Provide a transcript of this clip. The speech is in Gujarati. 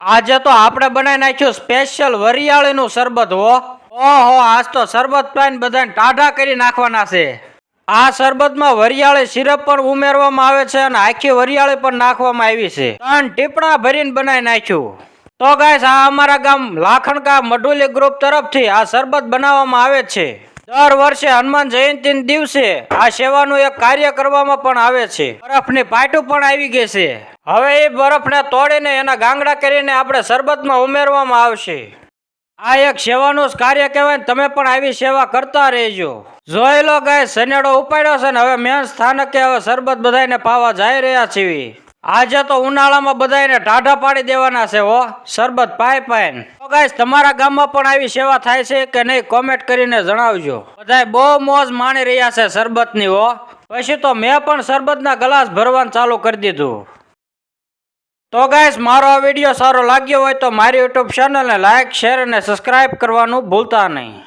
આજે તો આપણે બનાવી નાખ્યું સ્પેશિયલ વરિયાળીનું શરબત હો. ઓહો, આજ તો શરબત પાઈને બધાને ટાઢા કરી નાખવાના છે. આ શરબતમાં વરિયાળી સિરપ પણ ઉમેરવામાં આવે છે અને આખી વરિયાળી પણ નાખવામાં આવી છે. 3 ટીપણા ભરીને બનાવી નાખ્યું. તો ગાઈસ, આ અમારા ગામ લાખણકા મઢુલી ગ્રુપ તરફથી આ શરબત બનાવવામાં આવે છે. દર વર્ષે હનુમાન જયંતિ દિવસે આ સેવાનું એક કાર્ય કરવામાં પણ આવે છે. બરફની પાટું પણ આવી ગઈ છે. હવે એ બરફને તોડીને એના ગાંગડા કરીને આપણે શરબતમાં ઉમેરવામાં આવશે. આ એક સેવાનું જ કાર્ય કહેવાય. તમે પણ આવી સેવા કરતા રહેજો. જોઈ લો ગાય, સનેડો ઉપાડ્યો છે ને હવે મેન સ્થાનકે હવે શરબત બધાને પાવા જઈ રહ્યા છીએ. આજે તો ઉનાળામાં બધાને ટાઢા પાડી દેવાના છે હો, શરબત પાઈ પાઈને. તો ગાઈસ, તમારા ગામમાં પણ આવી સેવા થાય છે કે નહીં કોમેન્ટ કરીને જણાવજો. બધાય બહુ મોજ માણી રહ્યા છે શરબતની હો. પછી તો મેં પણ શરબતના ગ્લાસ ભરવાનું ચાલુ કરી દીધું. તો ગાઈસ, મારો આ વિડીયો સારો લાગ્યો હોય તો મારી યુટ્યુબ ચેનલને લાઈક, શેર અને સબસ્ક્રાઇબ કરવાનું ભૂલતા નહીં.